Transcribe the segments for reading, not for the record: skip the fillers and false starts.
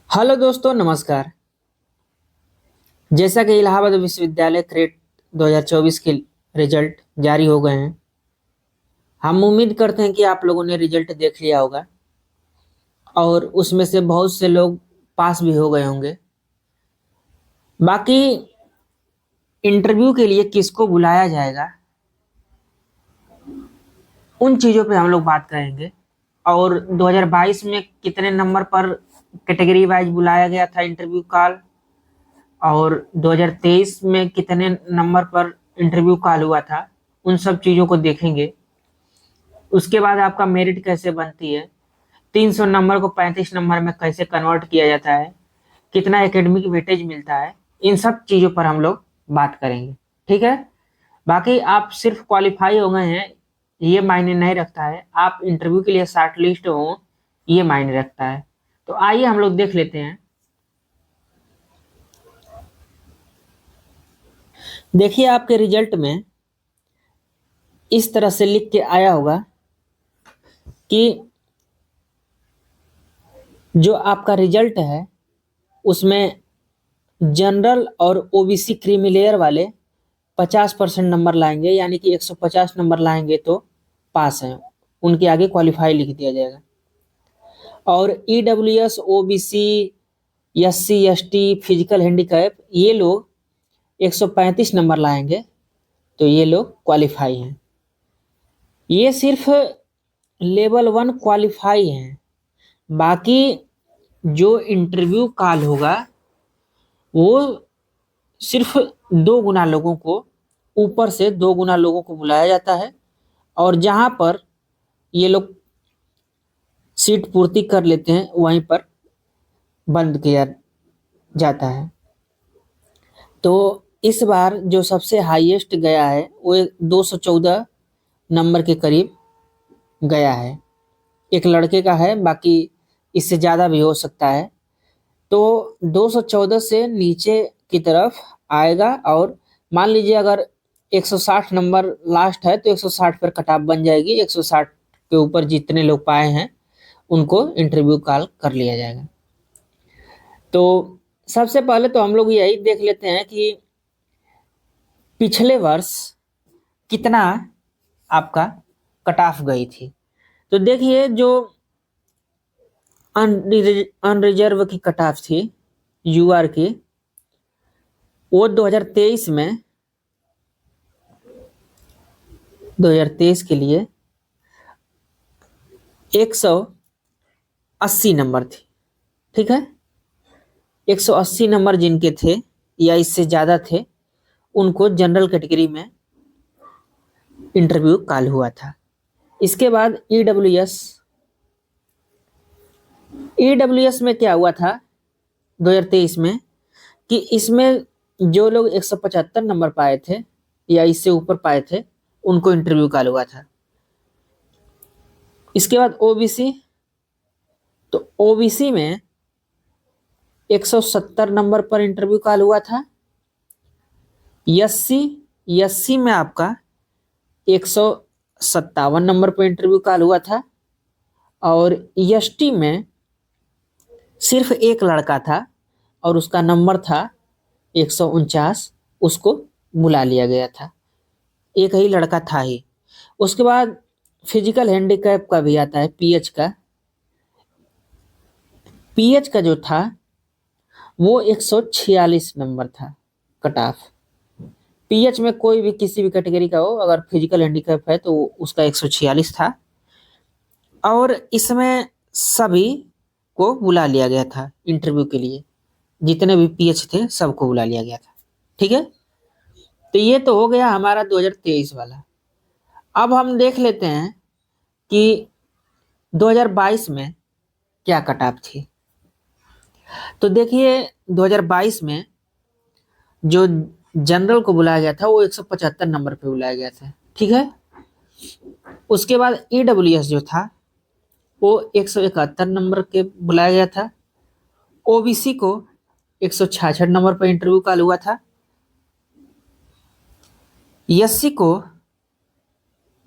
Hello दोस्तों, नमस्कार। जैसा कि इलाहाबाद विश्वविद्यालय क्रेट 2024 के रिजल्ट जारी हो गए हैं। हम उम्मीद करते हैं कि आप लोगों ने रिजल्ट देख लिया होगा और उसमें से बहुत से लोग पास भी हो गए होंगे। बाकी इंटरव्यू के लिए किसको बुलाया जाएगा, उन चीज़ों पे हम लोग बात करेंगे। और 2022 में कितने नंबर पर कैटेगरी वाइज बुलाया गया था इंटरव्यू कॉल, और 2023 में कितने नंबर पर इंटरव्यू कॉल हुआ था, उन सब चीज़ों को देखेंगे। उसके बाद आपका मेरिट कैसे बनती है, 300 नंबर को 35 नंबर में कैसे कन्वर्ट किया जाता है, कितना एकेडमिक वेटेज मिलता है, इन सब चीज़ों पर हम लोग बात करेंगे। ठीक है। बाकी आप सिर्फ क्वालिफाई हो गए हैं ये मायने नहीं रखता है, आप इंटरव्यू के लिए शॉर्ट लिस्ट हो ये मायने रखता है। तो आइए हम लोग देख लेते हैं। देखिए, आपके रिजल्ट में इस तरह से लिख के आया होगा कि जो आपका रिजल्ट है उसमें जनरल और ओबीसी क्रीमी लेयर वाले 50% नंबर लाएंगे, यानी कि 150 नंबर लाएंगे तो पास हैं। उनके आगे क्वालिफाई लिख दिया जाएगा। और EWS, OBC, SC, ST, physical handicap, ये लोग 135 नंबर लाएंगे तो ये लोग क्वालिफाई हैं। ये सिर्फ लेवल 1 क्वालिफाई हैं। बाकी जो इंटरव्यू कॉल होगा वो सिर्फ 2 गुना लोगों को, ऊपर से 2 गुना लोगों को बुलाया जाता है। और जहां पर ये लोग सीट पूर्ति कर लेते हैं वहीं पर बंद किया जाता है। तो इस बार जो सबसे हाईएस्ट गया है वो 214 नंबर के करीब गया है। एक लड़के का है, बाकी इससे ज़्यादा भी हो सकता है। तो 214 से नीचे की तरफ आएगा। और मान लीजिए अगर 160 नंबर लास्ट है तो 160 पर कट ऑफ बन जाएगी। 160 के ऊपर जितने लोग पाए हैं उनको इंटरव्यू कॉल कर लिया जाएगा। तो सबसे पहले तो हम लोग यही देख लेते हैं कि पिछले वर्ष कितना आपका कट ऑफ गई थी। तो देखिए, जो अनरिजर्व की कट ऑफ थी यूआर की, वो 2023 के लिए 180 नंबर थी। ठीक है। 180 नंबर जिनके थे या इससे ज़्यादा थे उनको जनरल कैटेगरी में इंटरव्यू कॉल हुआ था। इसके बाद ईडब्ल्यूएस में क्या हुआ था 2023 में, कि इसमें जो लोग 175 नंबर पाए थे या इससे ऊपर पाए थे उनको इंटरव्यू कॉल हुआ था। इसके बाद ओबीसी, तो ओबीसी में 170 नंबर पर इंटरव्यू कॉल हुआ था। एससी, एससी में आपका 157 नंबर पर इंटरव्यू कॉल हुआ था। और एसटी में सिर्फ एक लड़का था और उसका नंबर था 149, उसको बुला लिया गया था। एक ही लड़का था ही। उसके बाद फिजिकल हैंडीकैप का भी आता है, पीएच का। पीएच का जो था वो 146 नंबर था कट ऑफ। पीएच में कोई भी किसी भी कैटेगरी का हो, अगर फिजिकल हैंडीकैप है तो उसका 146 था। और इसमें सभी को बुला लिया गया था इंटरव्यू के लिए। जितने भी पीएच थे सबको बुला लिया गया था। ठीक है। तो ये तो हो गया हमारा 2023 वाला। अब हम देख लेते हैं कि 2022 में क्या कट ऑफ थी। तो देखिए, 2022 में जो जनरल को बुलाया गया था वो 175 नंबर पे बुलाया गया था। ठीक है। उसके बाद ईडब्ल्यूएस जो था वो 171 नंबर के बुलाया गया था। ओबीसी को 166 नंबर पर इंटरव्यू कॉल हुआ था। एससी को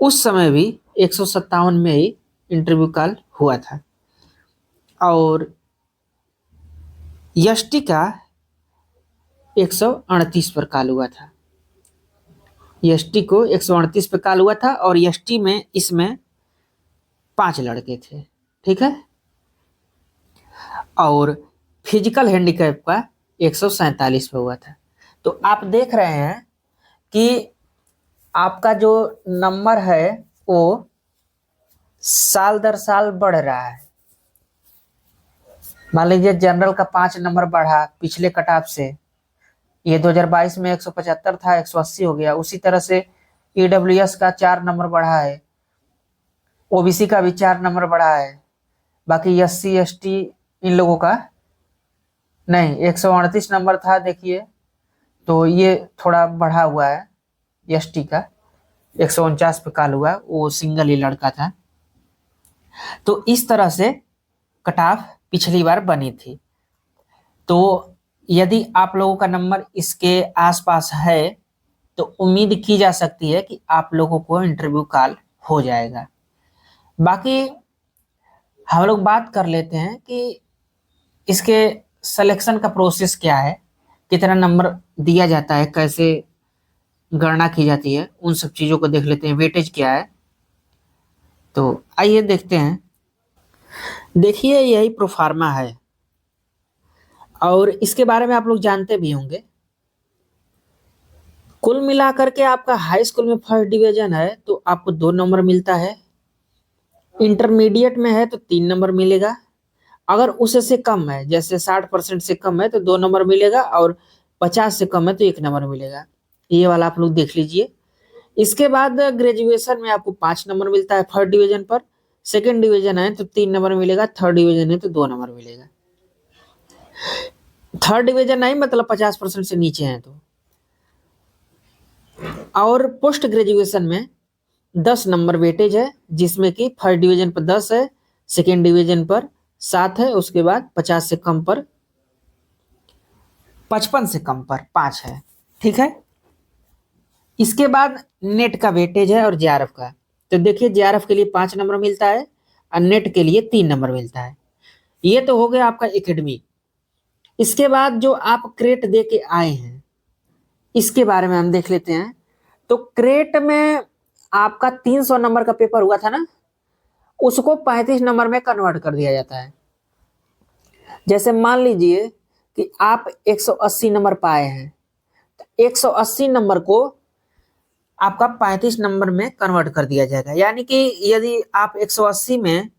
उस समय भी 157 में ही इंटरव्यू कॉल हुआ था। और यष्टि का 138 पर कॉल हुआ था। यष्टि को 138 पे कॉल हुआ था और यष्टि में इसमें 5 लड़के थे। ठीक है। और फिजिकल हैंडीकैप का 147 पे हुआ था। तो आप देख रहे हैं कि आपका जो नंबर है वो साल दर साल बढ़ रहा है। मान लीजिए जनरल का 5 नंबर बढ़ा पिछले कटाव से, ये 2022 में 175 था, 180 हो गया। उसी तरह से ईडब्ल्यूएस का 4 नंबर बढ़ा है, ओबीसी का भी 4 नंबर बढ़ा है। बाकी एससी एसटी इन लोगों का नहीं, 138 नंबर था देखिए, तो ये थोड़ा बढ़ा हुआ है। एसटी का 149 पे कॉल हुआ, वो सिंगल ही लड़का था। तो इस तरह से कटाव पिछली बार बनी थी। तो यदि आप लोगों का नंबर इसके आसपास है तो उम्मीद की जा सकती है कि आप लोगों को इंटरव्यू कॉल हो जाएगा। बाकी हम लोग बात कर लेते हैं कि इसके सिलेक्शन का प्रोसेस क्या है, कितना नंबर दिया जाता है, कैसे गणना की जाती है, उन सब चीज़ों को देख लेते हैं। वेटेज क्या है, तो आइए देखते हैं। देखिए यही प्रोफार्मा है और इसके बारे में आप लोग जानते भी होंगे। कुल मिलाकर के आपका हाई स्कूल में फर्स्ट डिवीजन है तो आपको 2 नंबर मिलता है, इंटरमीडिएट में है तो 3 नंबर मिलेगा, अगर उससे कम है जैसे 60% से कम है तो 2 नंबर मिलेगा और 50 से कम है तो 1 नंबर मिलेगा। ये वाला आप लोग देख लीजिए। इसके बाद ग्रेजुएशन में आपको 5 नंबर मिलता है फर्स्ट डिवीजन पर, सेकेंड डिवीजन है तो 3 नंबर मिलेगा, थर्ड डिवीजन है तो 2 नंबर मिलेगा। थर्ड डिवीजन नहीं मतलब 50% से नीचे हैं तो। और पोस्ट ग्रेजुएशन में 10 नंबर वेटेज है, जिसमें कि फर्स्ट डिवीजन पर 10 है, सेकेंड डिवीजन पर 7 है, उसके बाद 50 से कम पर 55 से कम पर 5 है। ठीक है। इसके बाद नेट का वेटेज है और जेआरएफ का। तो देखिए जेआरएफ के लिए 5 नंबर मिलता है और नेट के लिए 3 नंबर मिलता है। ये तो हो गया आपका एकेडमिक। इसके बाद जो आप क्रेट दे के आए हैं इसके बारे में हम देख लेते हैं। तो क्रेट में आपका 300 नंबर का पेपर हुआ था ना, उसको 35 नंबर में कन्वर्ट कर दिया जाता है। जैसे मान लीजिए कि आप 180 नंबर पाए हैं तो 180 नंबर को आपका 35 नंबर में कन्वर्ट कर दिया जाएगा। यानी कि यदि आप 180 में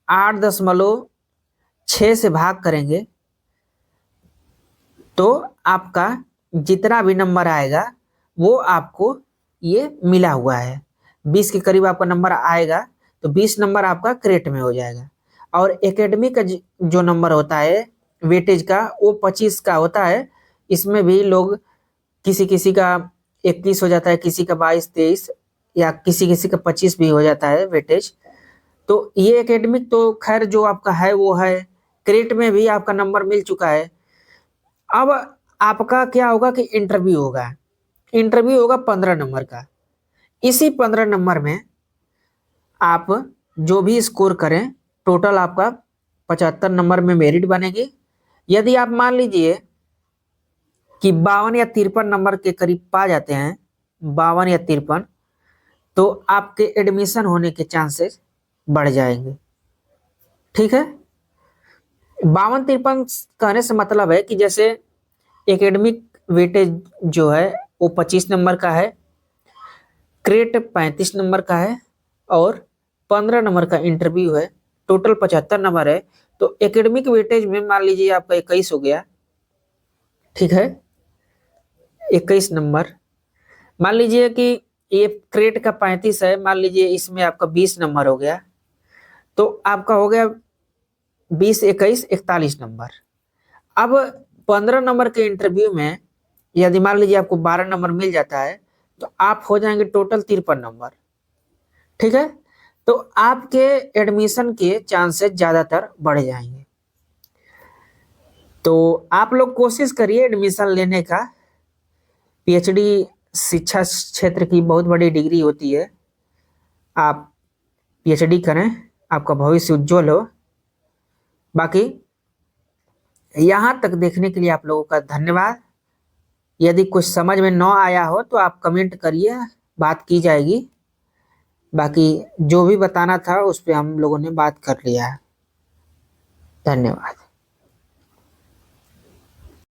8.6 से भाग करेंगे तो आपका जितना भी नंबर आएगा वो आपको ये मिला हुआ है। 20 के करीब आपका नंबर आएगा तो 20 नंबर आपका क्रेट में हो जाएगा। और एकेडमिक का जो नंबर होता है वेटेज का वो 25 का होता है। इसमें भी लोग किसी किसी का 21 हो जाता है, किसी का 22-23 या किसी किसी का 25 भी हो जाता है वेटेज। तो ये एकेडमिक तो खैर जो आपका है वो है। क्रेट में भी आपका नंबर मिल चुका है। अब आपका क्या होगा कि इंटरव्यू होगा। इंटरव्यू होगा 15 नंबर का। इसी 15 नंबर में आप जो भी स्कोर करें टोटल आपका 75 नंबर में मेरिट बनेगी। यदि आप मान लीजिए कि 52 या 53 नंबर के करीब पा जाते हैं, 52 या 53, तो आपके एडमिशन होने के चांसेस बढ़ जाएंगे। ठीक है। 52-53 कहने से मतलब है कि जैसे एकेडमिक वेटेज जो है वो 25 नंबर का है, क्रेट 35 नंबर का है और 15 नंबर का इंटरव्यू है, टोटल 75 नंबर है। तो एकेडमिक वेटेज में मान लीजिए आपका 21 हो गया। ठीक है। 21 नंबर मान लीजिए कि ये क्रेट का 35 है, मान लीजिए इसमें आपका 20 नंबर हो गया तो आपका हो गया 20, 21, 41 नंबर। अब 15 नंबर के इंटरव्यू में यदि मान लीजिए आपको 12 नंबर मिल जाता है तो आप हो जाएंगे टोटल 53 नंबर। ठीक है। तो आपके एडमिशन के चांसेस ज्यादातर बढ़ जाएंगे। तो आप लोग कोशिश करिए एडमिशन लेने का। पीएचडी शिक्षा क्षेत्र की बहुत बड़ी डिग्री होती है। आप पीएचडी करें, आपका भविष्य उज्जवल हो। बाकी यहाँ तक देखने के लिए आप लोगों का धन्यवाद। यदि कुछ समझ में न आया हो तो आप कमेंट करिए, बात की जाएगी। बाकी जो भी बताना था उस पे हम लोगों ने बात कर लिया है। धन्यवाद।